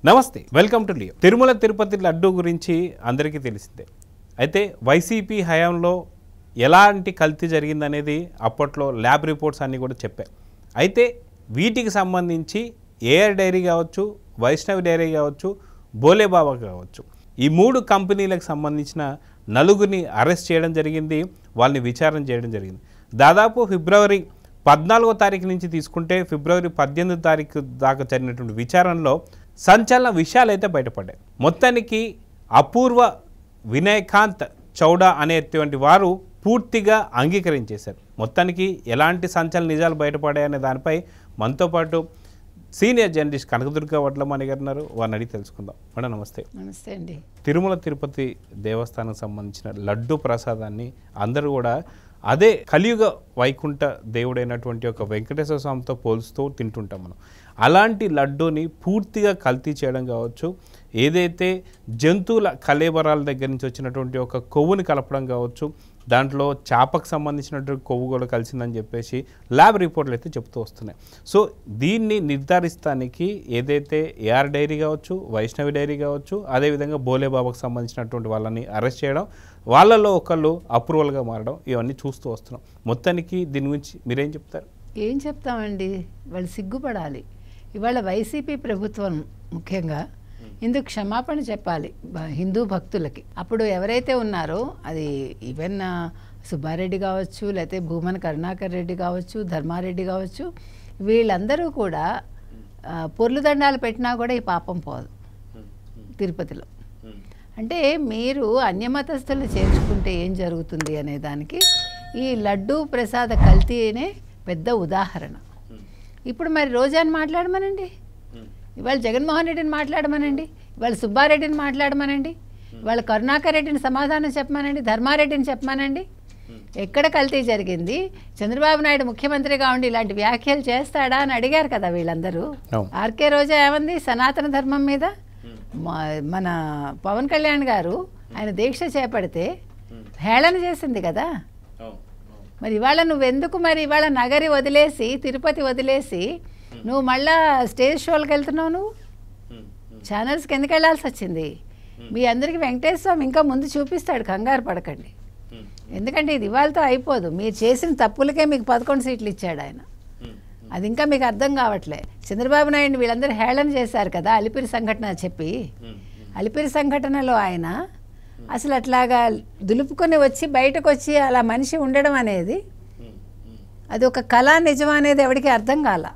నమస్తే, welcome to Leo. Tirumala Tirupati laddu గురించి అందరికీ తెలిసిందే. అయితే వైసీపీ హయాంలో ఎలాంటి కల్తీ జరిగిందనేది అప్పట్లో ల్యాబ్ రిపోర్ట్స్ అన్నీ కూడా చెప్పాయి. అయితే వీటికి సంబంధించి ఏఆర్ డైరీ కావచ్చు, వైష్ణవి డైరీ కావచ్చు, బోలేబాబా కావచ్చు, ఈ 3 కంపెనీలకు సంబంధించిన నలుగురిని అరెస్ట్ చేయడం జరిగింది, వాళ్ళని విచారణ చేయడం జరిగింది. దాదాపు ఫిబ్రవరి 14వ తారీఖు నుంచి తీసుకుంటే ఫిబ్రవరి 18వ తారీఖు దాకా జరిగినటువంటి విచారణలో సంచలన విషయాలు అయితే బయటపడ్డాయి. మొత్తానికి అపూర్వ వినయకాంత్ చౌడా అనేటువంటి వారు పూర్తిగా అంగీకరించేశారు. మొత్తానికి ఎలాంటి సంచలన నిజాలు బయటపడాయనే దానిపై మనతో పాటు సీనియర్ జర్నలిస్ట్ కనకదుర్గ వడ్లమణి గారు ఉన్నారు. వారిని అడిగి తెలుసుకుందాం. మేడం నమస్తే. నమస్తే అండి. తిరుమల తిరుపతి దేవస్థానం సంబంధించిన లడ్డు ప్రసాదాన్ని అందరూ కూడా అదే కలియుగ వైకుంఠ దేవుడైనటువంటి ఒక వెంకటేశ్వర స్వామితో పోల్స్తూ తింటుంటాం మనం. అలాంటి లడ్డూని పూర్తిగా కల్తీ చేయడం కావచ్చు, ఏదైతే జంతువుల కళేబరాల దగ్గర నుంచి వచ్చినటువంటి ఒక కొవ్వుని కలపడం కావచ్చు, దాంట్లో చేపకు సంబంధించినటువంటి కొవ్వు కూడా కలిసిందని చెప్పేసి ల్యాబ్ రిపోర్ట్లు అయితే చెప్తూ వస్తున్నాయి. సో దీన్ని నిర్ధారిస్తానికి ఏదైతే ఏఆర్ డైరీ కావచ్చు, వైష్ణవి డైరీ కావచ్చు, అదేవిధంగా బోలేబాబాకు సంబంధించినటువంటి వాళ్ళని అరెస్ట్ చేయడం, వాళ్ళలో ఒకళ్ళు అప్రూవల్గా మారడం, ఇవన్నీ చూస్తూ వస్తున్నాం. మొత్తానికి దీని గురించి మీరేం చెప్తారు? ఏం చెప్తామండి, వాళ్ళు సిగ్గుపడాలి. ఇవాళ వైసీపీ ప్రభుత్వం ముఖ్యంగా ఇందుకు క్షమాపణ చెప్పాలి హిందూ భక్తులకి. అప్పుడు ఎవరైతే ఉన్నారో అది ఈవెన్ సుబ్బారెడ్డి కావచ్చు, లేకపోతే భూమన కరుణాకర్ రెడ్డి కావచ్చు, ధర్మారెడ్డి కావచ్చు, వీళ్ళందరూ కూడా పొర్లు దండాలు పెట్టినా కూడా ఈ పాపం పోదు తిరుపతిలో. అంటే మీరు అన్యమతస్థులు చేర్చుకుంటే ఏం జరుగుతుంది అనే దానికి ఈ లడ్డూ ప్రసాద కల్తీనే పెద్ద ఉదాహరణ. ఇప్పుడు మరి రోజాని మాట్లాడమనండి, ఇవాళ జగన్మోహన్ రెడ్డిని మాట్లాడమనండి, ఇవాళ సుబ్బారెడ్డిని మాట్లాడమనండి, ఇవాళ కరుణాకర్ రెడ్డిని సమాధానం చెప్పమనండి, ధర్మారెడ్డిని చెప్పమనండి. ఎక్కడ కల్తీ జరిగింది? చంద్రబాబు నాయుడు ముఖ్యమంత్రిగా ఉండి ఇలాంటి వ్యాఖ్యలు చేస్తాడా అని అడిగారు కదా వీళ్ళందరూ. ఆర్కే రోజా ఏమంది సనాతన ధర్మం మీద? మన పవన్ కళ్యాణ్ గారు ఆయన దీక్ష చేపడితే హేళన చేసింది కదా. మరి ఇవాళ నువ్వెందుకు మరి ఇవాళ నగరి వదిలేసి, తిరుపతి వదిలేసి నువ్వు మళ్ళా స్టేజ్ షోలకు వెళ్తున్నావు? నువ్వు ఛానల్స్కి ఎందుకు వెళ్ళాల్సి వచ్చింది? మీ అందరికీ వెంకటేశ్వర స్వామి ఇంకా ముందు చూపిస్తాడు, కంగారు పడకండి. ఎందుకంటే ఇది ఇవాళతో అయిపోదు. మీరు చేసిన తప్పులకే మీకు 11 సీట్లు ఇచ్చాడు ఆయన. అది ఇంకా మీకు అర్థం కావట్లే. చంద్రబాబు నాయుడు వీళ్ళందరూ హేళన చేశారు కదా అలిపిరి సంఘటన చెప్పి. అలిపిరి సంఘటనలో ఆయన అసలు అట్లాగా దులుపుకొని వచ్చి బయటకు వచ్చి అలా మనిషి ఉండడం అనేది అది ఒక కళ, నిజం అనేది ఎవరికి అర్థం కాల.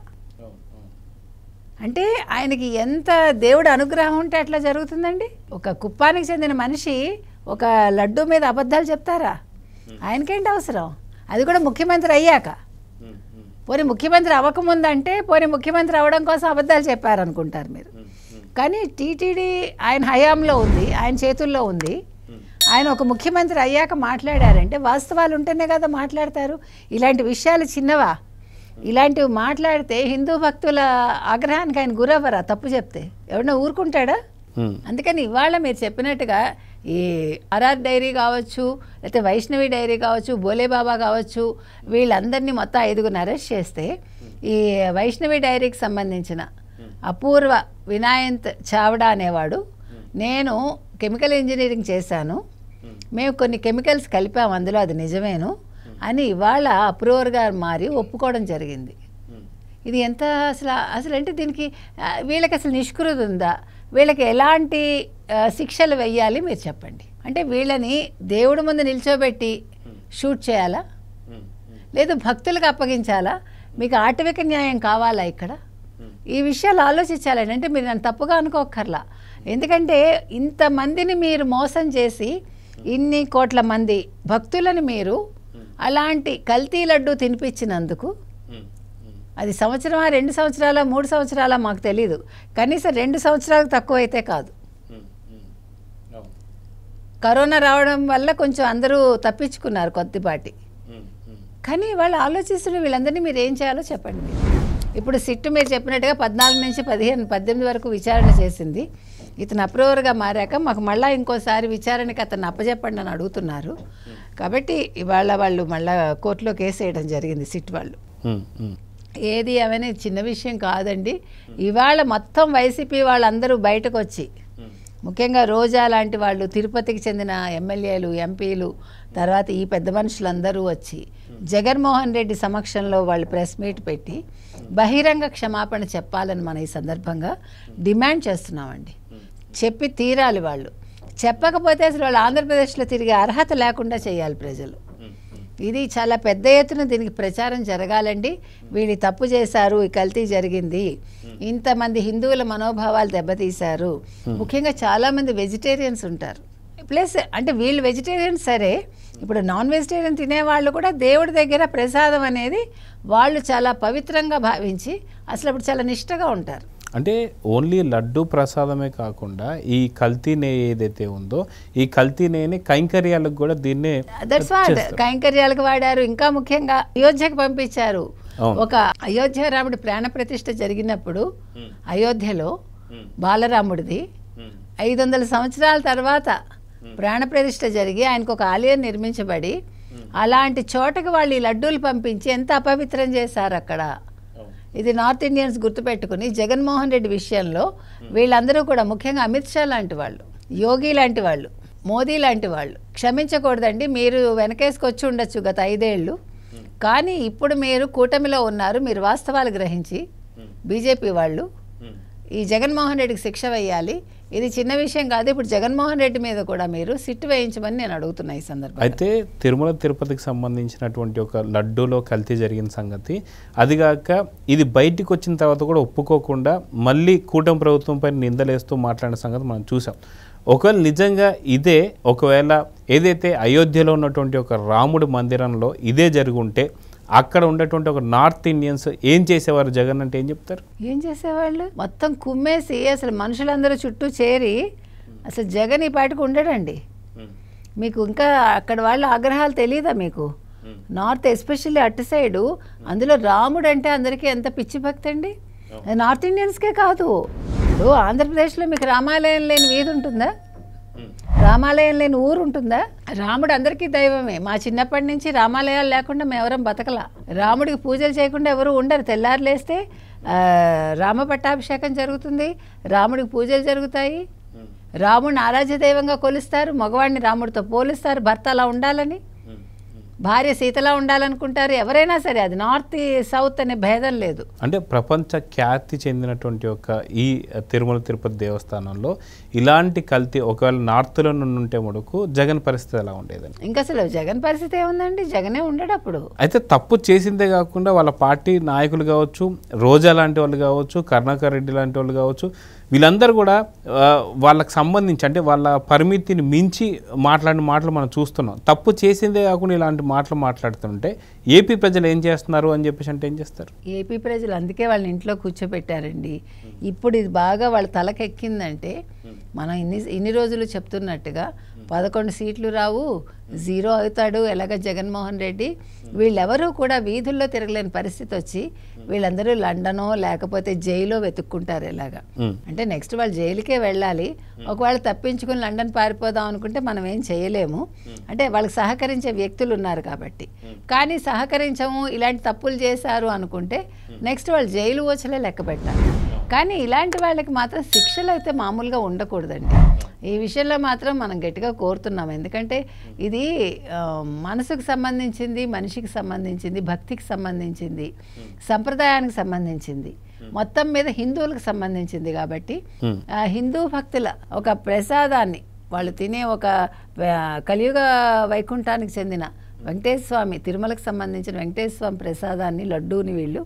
అంటే ఆయనకి ఎంత దేవుడు అనుగ్రహం ఉంటే అట్లా జరుగుతుందండి. ఒక కుప్పానికి చెందిన మనిషి ఒక లడ్డు మీద అబద్ధాలు చెప్తారా? ఆయనకేంటి అవసరం? అది కూడా ముఖ్యమంత్రి అయ్యాక. పోనీ ముఖ్యమంత్రి అవ్వకముందంటే పోనీ ముఖ్యమంత్రి అవ్వడం కోసం అబద్ధాలు చెప్పారనుకుంటారు మీరు. కానీ టీటీడీ ఆయన హయాంలో ఉంది, ఆయన చేతుల్లో ఉంది. ఆయన ఒక ముఖ్యమంత్రి అయ్యాక మాట్లాడారంటే వాస్తవాలు ఉంటేనే కదా మాట్లాడతారు. ఇలాంటి విషయాలు చిన్నవా? ఇలాంటివి మాట్లాడితే హిందూ భక్తుల ఆగ్రహానికి ఆయన గురవ్వరా? తప్పు చెప్తే ఎవడన్నా ఊరుకుంటాడా? అందుకని ఇవాళ మీరు చెప్పినట్టుగా ఈ ఆర్ఆర్ డైరీ కావచ్చు, లేకపోతే వైష్ణవి డైరీ కావచ్చు, బోలేబాబా కావచ్చు, వీళ్ళందరినీ మొత్తం 5గురిని అరెస్ట్ చేస్తే ఈ వైష్ణవి డైరీకి సంబంధించిన అపూర్వ వినాయంత్ చావడా అనేవాడు, నేను కెమికల్ ఇంజనీరింగ్ చేశాను, మేము కొన్ని కెమికల్స్ కలిపాము అందులో, అది నిజమేను అని ఇవాళ అప్రూవర్గా మారి ఒప్పుకోవడం జరిగింది. ఇది ఎంత అసలు అంటే దీనికి వీళ్ళకి అసలు నిష్కృతి ఉందా? వీళ్ళకి ఎలాంటి శిక్షలు వెయ్యాలి మీరు చెప్పండి. అంటే వీళ్ళని దేవుడి ముందు నిల్చోబెట్టి షూట్ చేయాలా, లేదు భక్తులకు అప్పగించాలా? మీకు ఆటవిక న్యాయం కావాలా? ఇక్కడ ఈ విషయాలు ఆలోచించాలండి. అంటే మీరు నన్ను తప్పుగా అనుకోక్కర్లా. ఎందుకంటే ఇంతమందిని మీరు మోసం చేసి ఇన్ని కోట్ల మంది భక్తులను మీరు అలాంటి కల్తీ లడ్డు తినిపించినందుకు అది సంవత్సరమా, 2 సంవత్సరాల, 3 సంవత్సరాల మాకు తెలీదు, కనీసం 2 సంవత్సరాలకు తక్కువ అయితే కాదు. కరోనా రావడం వల్ల కొంచెం అందరూ తప్పించుకున్నారు కొద్దిపాటి. కానీ వాళ్ళు ఆలోచిస్తున్న వీళ్ళందరినీ మీరు ఏం చేయాలో చెప్పండి. ఇప్పుడు సిట్టు మీరు చెప్పినట్టుగా 14 నుంచి 18 వరకు విచారణ చేసింది. ఇతను అప్రూవర్గా మారాక మాకు మళ్ళీ ఇంకోసారి విచారణకి అతను అప్పచెప్పండి అని అడుగుతున్నారు. కాబట్టి ఇవాళ వాళ్ళు మళ్ళీ కోర్టులో కేసు వేయడం జరిగింది సిట్ వాళ్ళు. ఏది అవన్నీ చిన్న విషయం కాదండి. ఇవాళ మొత్తం వైసీపీ వాళ్ళందరూ బయటకు వచ్చి, ముఖ్యంగా రోజా లాంటి వాళ్ళు, తిరుపతికి చెందిన ఎమ్మెల్యేలు, ఎంపీలు, తర్వాత ఈ పెద్ద మనుషులందరూ వచ్చి జగన్మోహన్ రెడ్డి సమక్షంలో వాళ్ళు ప్రెస్ మీట్ పెట్టి బహిరంగ క్షమాపణ చెప్పాలని మనం ఈ సందర్భంగా డిమాండ్ చేస్తున్నామండి. చెప్పి తీరాలి. వాళ్ళు చెప్పకపోతే అసలు వాళ్ళు ఆంధ్రప్రదేశ్లో తిరిగే అర్హత లేకుండా చేయాలి ప్రజలు. ఇది చాలా పెద్ద ఎత్తున దీనికి ప్రచారం జరగాలండి. వీళ్ళు తప్పు చేశారు, ఈ కల్తీ జరిగింది, ఇంతమంది హిందువుల మనోభావాలు దెబ్బతీశారు. ముఖ్యంగా చాలామంది వెజిటేరియన్స్ ఉంటారు. ప్లస్ అంటే వీళ్ళు వెజిటేరియన్స్ సరే, ఇప్పుడు నాన్ వెజిటేరియన్ తినేవాళ్ళు కూడా దేవుడి దగ్గర ప్రసాదం అనేది వాళ్ళు చాలా పవిత్రంగా భావించి అసలు అప్పుడు చాలా నిష్టగా ఉంటారు. అంటే ఓన్లీ లడ్డు ప్రసాదమే కాకుండా ఈ కల్తీ నెయ్యి ఏదైతే ఉందో ఈ కల్తీ నెయ్యిని కైంకర్యాలకు కూడా దీన్నే దట్స్ వాట్ కైంకర్యాలకు వాడారు. ఇంకా ముఖ్యంగా అయోధ్యకు పంపించారు. ఒక అయోధ్య రాముడి ప్రాణ ప్రతిష్ఠ జరిగినప్పుడు అయోధ్యలో బాలరాముడిది 500 సంవత్సరాల తర్వాత ప్రాణ ప్రతిష్ఠ జరిగి ఆయనకు ఒక ఆలయం నిర్మించబడి అలాంటి చోటకి వాళ్ళు ఈ లడ్డూలు పంపించి ఎంత అపవిత్రం చేశారు అక్కడ. ఇది నార్త్ ఇండియన్స్ గుర్తుపెట్టుకుని జగన్మోహన్ రెడ్డి విషయంలో వీళ్ళందరూ కూడా, ముఖ్యంగా అమిత్ షా లాంటి వాళ్ళు, యోగి లాంటి వాళ్ళు, మోదీ లాంటి వాళ్ళు క్షమించకూడదండి. మీరు వెనకేసుకొచ్చి ఉండొచ్చు గత 5 ఏళ్ళు, కానీ ఇప్పుడు మీరు కూటమిలో ఉన్నారు, మీరు వాస్తవాలు గ్రహించి బీజేపీ వాళ్ళు ఈ జగన్మోహన్ రెడ్డికి శిక్ష వేయాలి. ఇది చిన్న విషయం కాదు. ఇప్పుడు జగన్మోహన్ రెడ్డి మీద కూడా మీరు సిట్టు వేయించమని నేను అడుగుతున్నా ఈ సందర్భంగా. అయితే తిరుమల తిరుపతికి సంబంధించినటువంటి ఒక లడ్డూలో కల్తీ జరిగిన సంగతి, అదిగాక ఇది బయటికి వచ్చిన తర్వాత కూడా ఒప్పుకోకుండా మళ్ళీ కూటమి ప్రభుత్వంపై నిందలేస్తూ మాట్లాడిన సంగతి మనం చూసాం. ఒకవేళ నిజంగా ఇదే, ఒకవేళ ఏదైతే అయోధ్యలో ఉన్నటువంటి ఒక రాముడి మందిరంలో ఇదే జరుగుంటే అక్కడ ఉండేటువంటి ఒక నార్త్ ఇండియన్స్ ఏం చేసేవారు? జగన్ అంటే ఏం చెప్తారు? ఏం చేసేవాళ్ళు? మొత్తం కుమ్మేసి అసలు మనుషులందరూ చుట్టూ చేరి అసలు జగన్ ఈ పాటికి ఉండడండి. మీకు ఇంకా అక్కడ వాళ్ళ ఆగ్రహాలు తెలియదా మీకు? నార్త్ ఎస్పెషల్లీ అటు సైడు, అందులో రాముడు అంటే అందరికీ ఎంత పిచ్చి భక్తి అండి. నార్త్ ఇండియన్స్కే కాదు. ఇప్పుడు ఆంధ్రప్రదేశ్లో మీకు రామాలయం లేని వీధి ఉంటుందా? రామాలయం లేని ఊరు ఉంటుందా? రాముడు అందరికీ దైవమే. మా చిన్నప్పటి నుంచి రామాలయాలు లేకుండా మేము ఎవరం బతకలా. రాముడికి పూజలు చేయకుండా ఎవరు ఉండరు. తెల్లారు లేస్తే రామ పట్టాభిషేకం జరుగుతుంది, రాముడికి పూజలు జరుగుతాయి, రాముడిని ఆరాధ్య దైవంగా కొలుస్తారు, మగవాడిని రాముడితో పోలుస్తారు, భర్త అలా ఉండాలని, భార్య సీతలా ఉండాలనుకుంటారు. ఎవరైనా సరే, అది నార్త్ సౌత్ అనే భేదం లేదు. అంటే ప్రపంచ ఖ్యాతి చెందినటువంటి ఒక ఈ తిరుమల తిరుపతి దేవస్థానంలో ఇలాంటి కల్తీ ఒకవేళ నార్త్లో నుండి ఉంటే మటుకు జగన్ పరిస్థితి ఎలా ఉండేదని? ఇంకా అసలు జగన్ పరిస్థితి ఏముందండి? జగనే ఉండడు అప్పుడు. అయితే తప్పు చేసిందే కాకుండా వాళ్ళ పార్టీ నాయకులు కావచ్చు, రోజా లాంటి వాళ్ళు కావచ్చు, కరుణాకర్ రెడ్డి లాంటి వాళ్ళు కావచ్చు, వీళ్ళందరూ కూడా వాళ్ళకి సంబంధించి అంటే వాళ్ళ పరిమితిని మించి మాట్లాడిన మాటలు మనం చూస్తున్నాం. తప్పు చేసిందే కాకుండా ఇలాంటి మాటలు మాట్లాడుతుంటే ఏపీ ప్రజలు ఏం చేస్తున్నారు అని చెప్పేసి అంటే ఏం చేస్తారు? ఏపీ ప్రజలు అందుకే వాళ్ళని ఇంట్లో కూర్చోబెట్టారండి. ఇప్పుడు ఇది బాగా వాళ్ళ తలకెక్కిందంటే, మనం ఇన్ని రోజులు చెప్తున్నట్టుగా 11 సీట్లు రావు, 0 అవుతాడు ఎలాగ జగన్మోహన్ రెడ్డి, వీళ్ళెవరూ కూడా వీధుల్లో తిరగలేని పరిస్థితి వచ్చి వీళ్ళందరూ లండనో లేకపోతే జైలో వెతుక్కుంటారు. ఎలాగా అంటే నెక్స్ట్ వాళ్ళు జైలుకే వెళ్ళాలి. ఒకవేళ తప్పించుకుని లండన్ పారిపోదాం అనుకుంటే మనం ఏం చేయలేము. అంటే వాళ్ళకి సహకరించే వ్యక్తులు ఉన్నారు కాబట్టి. కానీ సహకరించము, ఇలాంటి తప్పులు చేశారు అనుకుంటే నెక్స్ట్ వాళ్ళు జైలు వచ్చలే లెక్క పెట్టాలి. కానీ ఇలాంటి వాళ్ళకి మాత్రం శిక్షలు అయితే మామూలుగా ఉండకూడదండి. ఈ విషయంలో మాత్రం మనం గట్టిగా కోరుతున్నాం. ఎందుకంటే ఇది మనసుకు సంబంధించింది, మనిషికి సంబంధించింది, భక్తికి సంబంధించింది, సంప్రదాయానికి సంబంధించింది, మొత్తం మీద హిందువులకు సంబంధించింది. కాబట్టి హిందూ భక్తుల ఒక ప్రసాదాన్ని వాళ్ళు తినే ఒక కలియుగ వైకుంఠానికి చెందిన వెంకటేశ్వర స్వామి, తిరుమలకు సంబంధించిన వెంకటేశ్వర స్వామి ప్రసాదాన్ని, లడ్డూని వీళ్ళు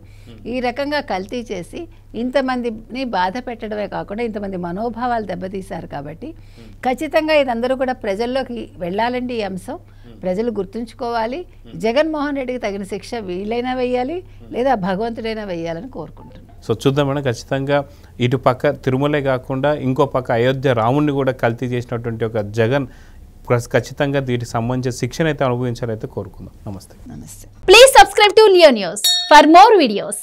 ఈ రకంగా కల్తీ చేసి ఇంతమందిని బాధ పెట్టడమే కాకుండా ఇంతమంది మనోభావాలు దెబ్బతీశారు. కాబట్టి ఖచ్చితంగా ఇదందరూ కూడా ప్రజల్లోకి వెళ్ళాలండి. ఈ అంశం ప్రజలు గుర్తుంచుకోవాలి. జగన్మోహన్ రెడ్డికి తగిన శిక్ష వీళ్ళైనా వేయాలి, లేదా భగవంతుడైనా వేయాలని కోరుకుంటున్నాను. సో చూద్దాం మేడం, ఖచ్చితంగా ఇటు పక్క తిరుమలే కాకుండా ఇంకో పక్క అయోధ్య రాముడిని కూడా కల్తీ చేసినటువంటి ఒక జగన్ ఖచ్చితంగా వీటికి సంబంధించిన శిక్షణ అయితే అనుభవించాలైతే కోరుకుందాం. నమస్తే. నమస్తే. Please subscribe to Leo news for more videos.